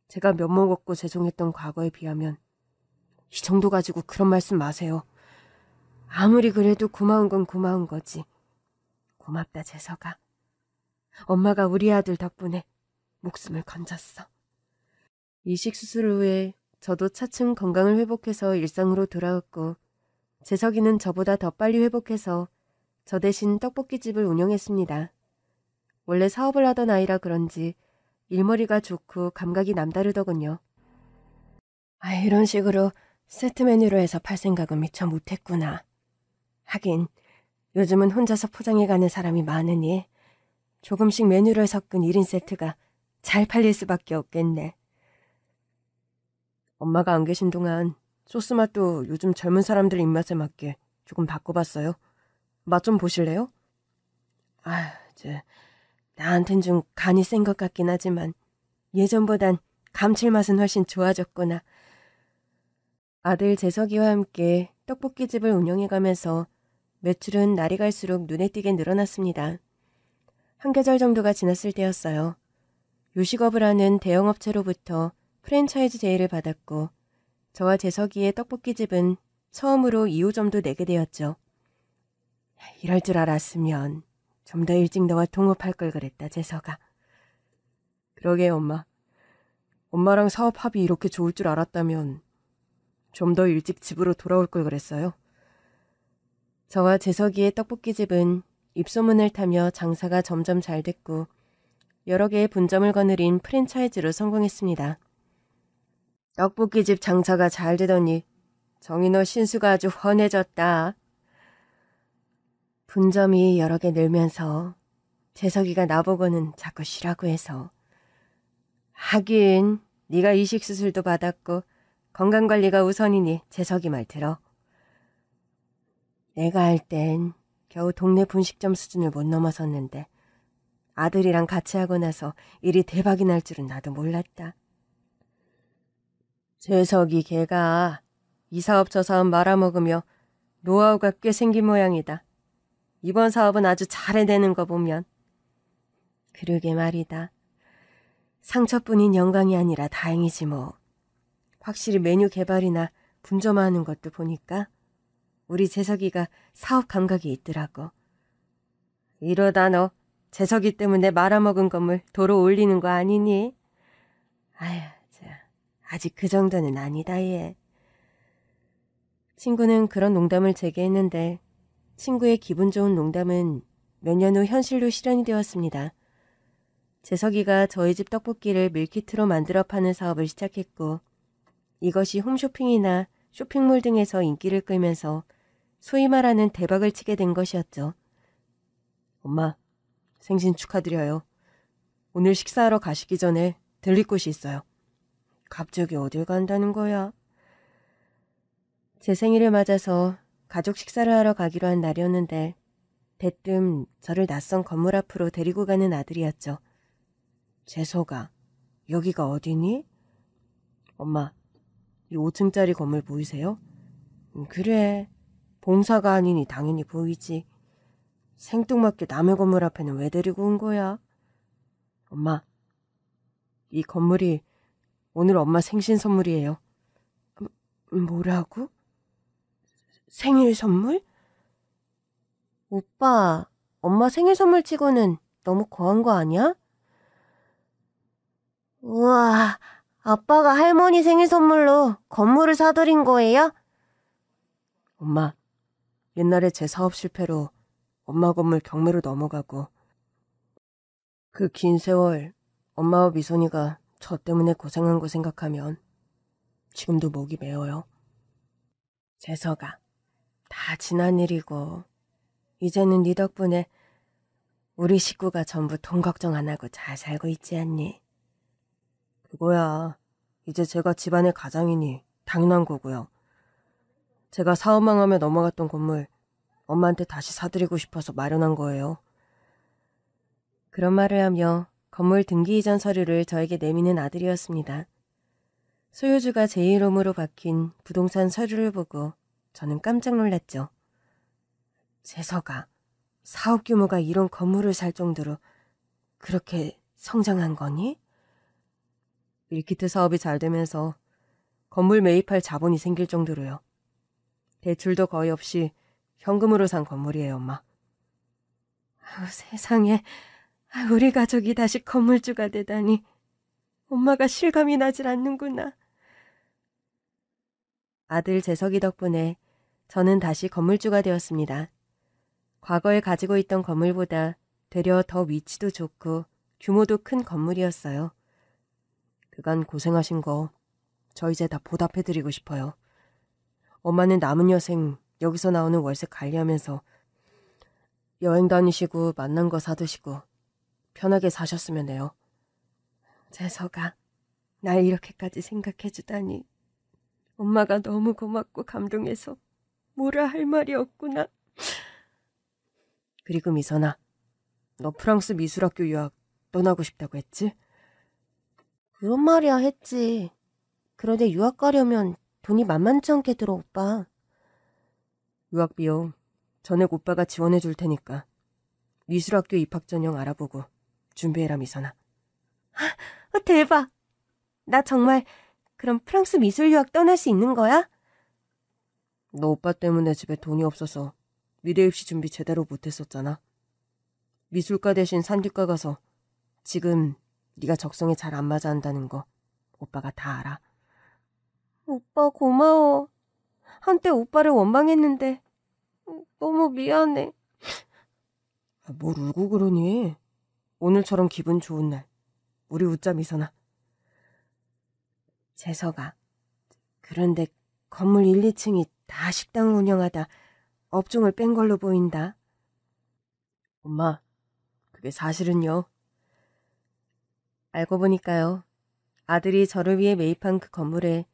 제가 면목 없고 죄송했던 과거에 비하면 이 정도 가지고 그런 말씀 마세요. 아무리 그래도 고마운 건 고마운 거지. 고맙다, 재석아. 엄마가 우리 아들 덕분에 목숨을 건졌어. 이식 수술 후에 저도 차츰 건강을 회복해서 일상으로 돌아왔고 재석이는 저보다 더 빨리 회복해서 저 대신 떡볶이집을 운영했습니다. 원래 사업을 하던 아이라 그런지 일머리가 좋고 감각이 남다르더군요. 이런 식으로 세트 메뉴로 해서 팔 생각은 미처 못했구나. 하긴 요즘은 혼자서 포장해가는 사람이 많으니 조금씩 메뉴를 섞은 1인 세트가 잘 팔릴 수밖에 없겠네. 엄마가 안 계신 동안 소스 맛도 요즘 젊은 사람들 입맛에 맞게 조금 바꿔봤어요. 맛 좀 보실래요? 나한텐 좀 간이 센 것 같긴 하지만 예전보단 감칠맛은 훨씬 좋아졌구나. 아들 재석이와 함께 떡볶이집을 운영해가면서 매출은 날이 갈수록 눈에 띄게 늘어났습니다. 한 계절 정도가 지났을 때였어요. 요식업을 하는 대형업체로부터 프랜차이즈 제의를 받았고 저와 재석이의 떡볶이집은 처음으로 2호점도 내게 되었죠. 이럴 줄 알았으면 좀 더 일찍 너와 동업할 걸 그랬다, 재석아. 그러게, 엄마. 엄마랑 사업 합이 이렇게 좋을 줄 알았다면 좀 더 일찍 집으로 돌아올 걸 그랬어요. 저와 재석이의 떡볶이집은 입소문을 타며 장사가 점점 잘 됐고 여러 개의 분점을 거느린 프랜차이즈로 성공했습니다. 떡볶이집 장사가 잘 되더니 정희 너 신수가 아주 훤해졌다. 분점이 여러 개 늘면서 재석이가 나보고는 자꾸 쉬라고 해서. 하긴 네가 이식수술도 받았고 건강관리가 우선이니 재석이 말 들어. 내가 할 땐 겨우 동네 분식점 수준을 못 넘어섰는데 아들이랑 같이 하고 나서 일이 대박이 날 줄은 나도 몰랐다. 재석이 걔가 이 사업 저 사업 말아먹으며 노하우가 꽤 생긴 모양이다. 이번 사업은 아주 잘 해내는 거 보면. 그러게 말이다. 상처뿐인 영광이 아니라 다행이지 뭐. 확실히 메뉴 개발이나 분점화하는 것도 보니까 우리 재석이가 사업 감각이 있더라고. 이러다 너 재석이 때문에 말아먹은 건물 도로 올리는 거 아니니? 아휴, 아직 그 정도는 아니다 얘. 친구는 그런 농담을 제게 했는데 친구의 기분 좋은 농담은 몇 년 후 현실로 실현이 되었습니다. 재석이가 저희 집 떡볶이를 밀키트로 만들어 파는 사업을 시작했고 이것이 홈쇼핑이나 쇼핑몰 등에서 인기를 끌면서 소위 말하는 대박을 치게 된 것이었죠. 엄마, 생신 축하드려요. 오늘 식사하러 가시기 전에 들릴 곳이 있어요. 갑자기 어딜 간다는 거야? 제 생일을 맞아서 가족 식사를 하러 가기로 한 날이었는데 대뜸 저를 낯선 건물 앞으로 데리고 가는 아들이었죠. 재석아, 여기가 어디니? 엄마, 이 5층짜리 건물 보이세요? 그래, 봉사가 아니니 당연히 보이지. 생뚱맞게 남의 건물 앞에는 왜 데리고 온 거야? 엄마, 이 건물이 오늘 엄마 생신 선물이에요. 뭐라고? 생일 선물? 오빠, 엄마 생일 선물 치고는 너무 거한 거 아니야? 우와, 아빠가 할머니 생일 선물로 건물을 사드린 거예요? 엄마, 옛날에 제 사업 실패로 엄마 건물 경매로 넘어가고 그 긴 세월 엄마와 미선이가 저 때문에 고생한 거 생각하면 지금도 목이 메어요. 재석아, 다 지난 일이고 이제는 네 덕분에 우리 식구가 전부 돈 걱정 안 하고 잘 살고 있지 않니? 그거야, 이제 제가 집안의 가장이니 당연한 거고요. 제가 사업 망하며 넘어갔던 건물 엄마한테 다시 사드리고 싶어서 마련한 거예요. 그런 말을 하며 건물 등기 이전 서류를 저에게 내미는 아들이었습니다. 소유주가 제 이름으로 박힌 부동산 서류를 보고 저는 깜짝 놀랐죠. 재석아, 사업 규모가 이런 건물을 살 정도로 그렇게 성장한 거니? 밀키트 사업이 잘 되면서 건물 매입할 자본이 생길 정도로요. 대출도 거의 없이 현금으로 산 건물이에요, 엄마. 아우, 세상에, 우리 가족이 다시 건물주가 되다니. 엄마가 실감이 나질 않는구나. 아들 재석이 덕분에 저는 다시 건물주가 되었습니다. 과거에 가지고 있던 건물보다 되려 더 위치도 좋고 규모도 큰 건물이었어요. 그간 고생하신 거 저 이제 다 보답해드리고 싶어요. 엄마는 남은 여생 여기서 나오는 월세 관리하면서 여행 다니시고 맛난 거 사드시고 편하게 사셨으면 해요. 재석아, 날 이렇게까지 생각해주다니. 엄마가 너무 고맙고 감동해서 뭐라 할 말이 없구나. 그리고 미선아, 너 프랑스 미술학교 유학 떠나고 싶다고 했지? 그런 말이야 했지. 그런데 유학 가려면 돈이 만만치 않게 들어, 오빠. 유학 비용 전액 오빠가 지원해 줄 테니까 미술학교 입학 전형 알아보고 준비해라, 미선아. 대박! 나 정말 그럼 프랑스 미술 유학 떠날 수 있는 거야? 너 오빠 때문에 집에 돈이 없어서 미대 입시 준비 제대로 못했었잖아. 미술과 대신 산디과 가서 지금 네가 적성에 잘 안 맞아 한다는 거 오빠가 다 알아. 오빠 고마워. 한때 오빠를 원망했는데 너무 미안해. 뭘 울고 그러니? 오늘처럼 기분 좋은 날 우리 웃자 미선아. 재석아, 그런데 건물 1, 2층이 다 식당을 운영하다 업종을 뺀 걸로 보인다. 엄마, 그게 사실은요. 알고 보니까요. 아들이 저를 위해 매입한 그 건물에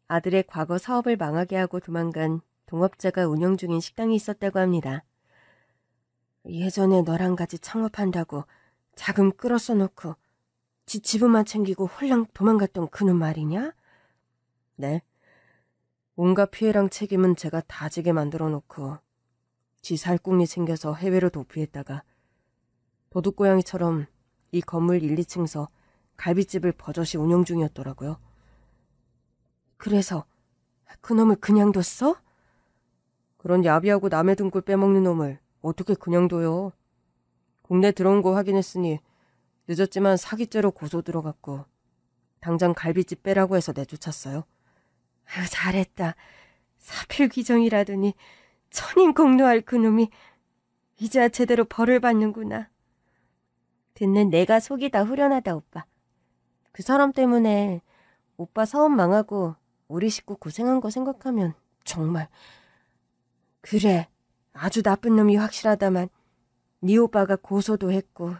아들의 과거 사업을 망하게 하고 도망간 동업자가 운영 중인 식당이 있었다고 합니다. 예전에 너랑 같이 창업한다고 자금 끌어써 놓고 지 지분만 챙기고 홀랑 도망갔던 그놈 말이냐? 네. 온갖 피해랑 책임은 제가 다 지게 만들어 놓고 지 살궁리 챙겨서 해외로 도피했다가 도둑고양이처럼 이 건물 1, 2층서 갈비집을 버젓이 운영 중이었더라고요. 그래서 그놈을 그냥 뒀어? 그런 야비하고 남의 등골 빼먹는 놈을 어떻게 그냥 둬요. 국내 들어온 거 확인했으니 늦었지만 사기죄로 고소 들어갔고 당장 갈비집 빼라고 해서 내쫓았어요. 아유, 잘했다. 사필귀정이라더니 천인공노할 그놈이 이제야 제대로 벌을 받는구나. 듣는 내가 속이 다 후련하다, 오빠. 그 사람 때문에 오빠 사업 망하고 우리 식구 고생한 거 생각하면 정말. 그래, 아주 나쁜 놈이 확실하다만 네 오빠가 고소도 했고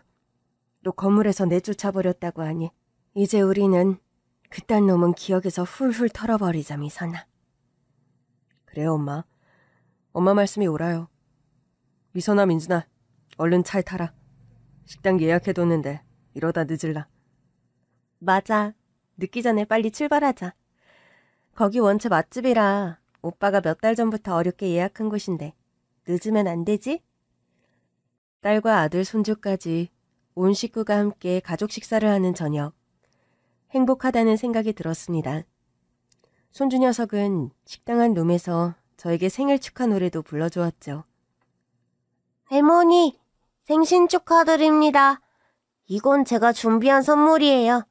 또 건물에서 내쫓아버렸다고 하니 이제 우리는 그딴 놈은 기억에서 훌훌 털어버리자, 미선아. 그래요, 엄마. 엄마 말씀이 옳아요. 미선아, 민준아, 얼른 차에 타라. 식당 예약해뒀는데 이러다 늦을라. 맞아. 늦기 전에 빨리 출발하자. 거기 원체 맛집이라 오빠가 몇 달 전부터 어렵게 예약한 곳인데 늦으면 안 되지? 딸과 아들, 손주까지 온 식구가 함께 가족 식사를 하는 저녁. 행복하다는 생각이 들었습니다. 손주 녀석은 식당 한 룸에서 저에게 생일 축하 노래도 불러주었죠. 할머니, 생신 축하드립니다. 이건 제가 준비한 선물이에요.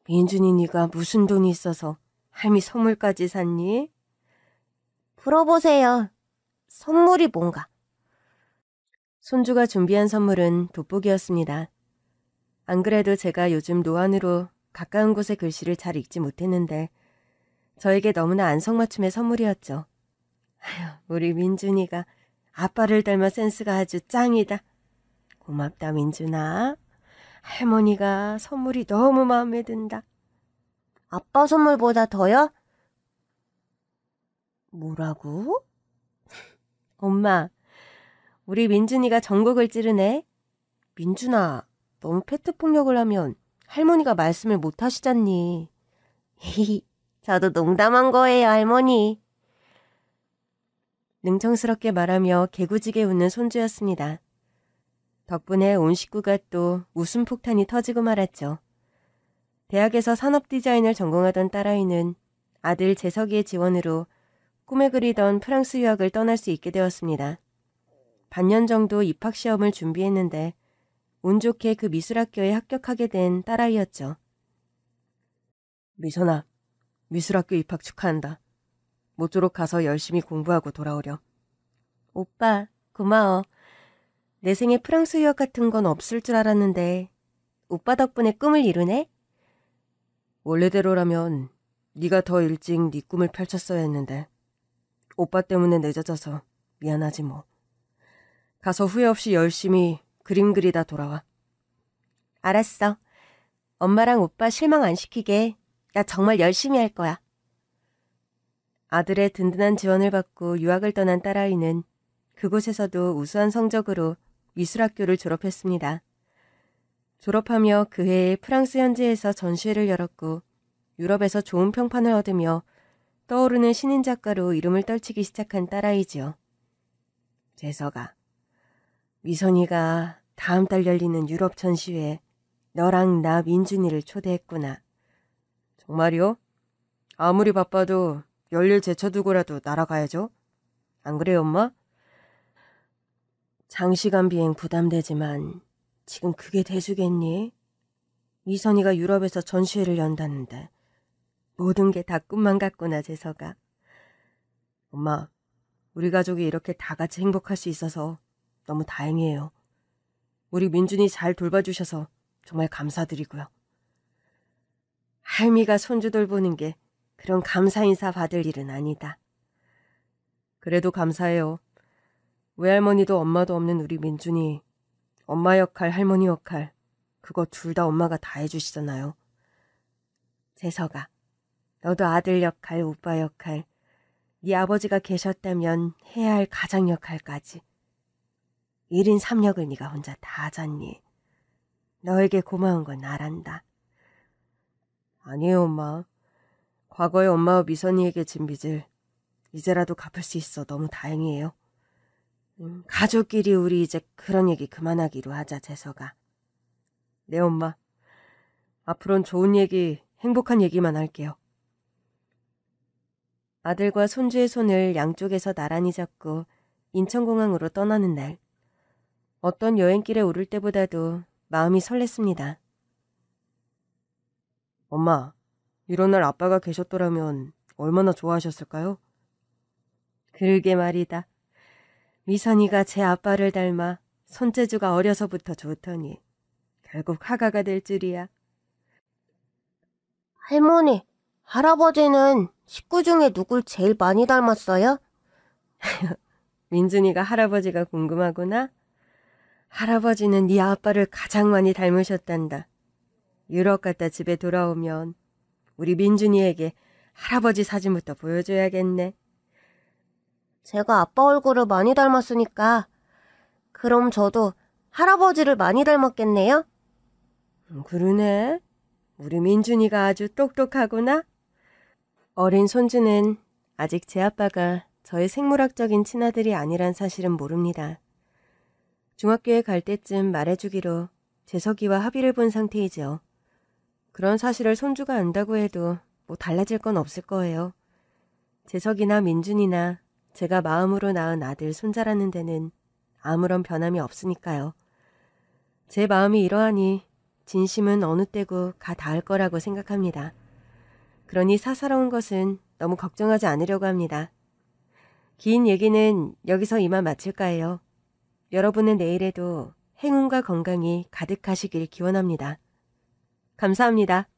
민준이 네가 무슨 돈이 있어서 할미 선물까지 샀니? 풀어보세요. 선물이 뭔가. 손주가 준비한 선물은 돋보기였습니다. 안 그래도 제가 요즘 노안으로 가까운 곳의 글씨를 잘 읽지 못했는데 저에게 너무나 안성맞춤의 선물이었죠. 아휴, 우리 민준이가 아빠를 닮아 센스가 아주 짱이다. 고맙다, 민준아. 할머니가 선물이 너무 마음에 든다. 아빠 선물보다 더요? 뭐라고? 엄마, 우리 민준이가 전곡을 찌르네. 민준아, 너무 페트폭력을 하면 할머니가 말씀을 못 하시잖니. 히히, 저도 농담한 거예요, 할머니. 능청스럽게 말하며 개구지게 웃는 손주였습니다. 덕분에 온 식구가 또 웃음 폭탄이 터지고 말았죠. 대학에서 산업디자인을 전공하던 딸아이는 아들 재석이의 지원으로 꿈에 그리던 프랑스 유학을 떠날 수 있게 되었습니다. 반년 정도 입학시험을 준비했는데 운 좋게 그 미술학교에 합격하게 된 딸아이였죠. 미선아, 미술학교 입학 축하한다. 모쪼록 가서 열심히 공부하고 돌아오렴. 오빠, 고마워. 내 생에 프랑스 유학 같은 건 없을 줄 알았는데 오빠 덕분에 꿈을 이루네? 원래대로라면 네가 더 일찍 네 꿈을 펼쳤어야 했는데 오빠 때문에 늦어져서 미안하지 뭐. 가서 후회 없이 열심히 그림 그리다 돌아와. 알았어. 엄마랑 오빠 실망 안 시키게 나 정말 열심히 할 거야. 아들의 든든한 지원을 받고 유학을 떠난 딸아이는 그곳에서도 우수한 성적으로 미술학교를 졸업했습니다. 졸업하며 그 해에 프랑스 현지에서 전시회를 열었고 유럽에서 좋은 평판을 얻으며 떠오르는 신인 작가로 이름을 떨치기 시작한 딸아이지요. 재석아, 미선이가 다음 달 열리는 유럽 전시회에 너랑 나 민준이를 초대했구나. 정말이요? 아무리 바빠도 열일 제쳐두고라도 날아가야죠. 안 그래요, 엄마? 장시간 비행 부담되지만 지금 그게 대수겠니? 미선이가 유럽에서 전시회를 연다는데 모든 게 다 꿈만 같구나, 재석아. 엄마, 우리 가족이 이렇게 다 같이 행복할 수 있어서 너무 다행이에요. 우리 민준이 잘 돌봐주셔서 정말 감사드리고요. 할미가 손주 돌보는 게 그런 감사 인사 받을 일은 아니다. 그래도 감사해요. 외할머니도 엄마도 없는 우리 민준이 엄마 역할, 할머니 역할 그거 둘 다 엄마가 다 해주시잖아요. 재석아, 너도 아들 역할, 오빠 역할, 네 아버지가 계셨다면 해야 할 가장 역할까지 1인 3역을 네가 혼자 다 하잖니. 너에게 고마운 건 나란다. 아니에요, 엄마. 과거에 엄마와 미선이에게 진 빚을 이제라도 갚을 수 있어 너무 다행이에요. 가족끼리 우리 이제 그런 얘기 그만하기로 하자, 재석아. 네, 엄마. 앞으로는 좋은 얘기, 행복한 얘기만 할게요. 아들과 손주의 손을 양쪽에서 나란히 잡고 인천공항으로 떠나는 날. 어떤 여행길에 오를 때보다도 마음이 설렜습니다. 엄마, 이런 날 아빠가 계셨더라면 얼마나 좋아하셨을까요? 그러게 말이다. 미선이가 제 아빠를 닮아 손재주가 어려서부터 좋더니 결국 화가가 될 줄이야. 할머니, 할아버지는 식구 중에 누굴 제일 많이 닮았어요? 민준이가 할아버지가 궁금하구나? 할아버지는 네 아빠를 가장 많이 닮으셨단다. 유럽 갔다 집에 돌아오면 우리 민준이에게 할아버지 사진부터 보여줘야겠네. 제가 아빠 얼굴을 많이 닮았으니까 그럼 저도 할아버지를 많이 닮았겠네요? 그러네. 우리 민준이가 아주 똑똑하구나. 어린 손주는 아직 제 아빠가 저의 생물학적인 친아들이 아니란 사실은 모릅니다. 중학교에 갈 때쯤 말해주기로 재석이와 합의를 본 상태이죠. 그런 사실을 손주가 안다고 해도 뭐 달라질 건 없을 거예요. 재석이나 민준이나 제가 마음으로 낳은 아들, 손자라는 데는 아무런 변함이 없으니까요. 제 마음이 이러하니 진심은 어느 때고 가 닿을 거라고 생각합니다. 그러니 사사로운 것은 너무 걱정하지 않으려고 합니다. 긴 얘기는 여기서 이만 마칠까 해요. 여러분은 내일에도 행운과 건강이 가득하시길 기원합니다. 감사합니다.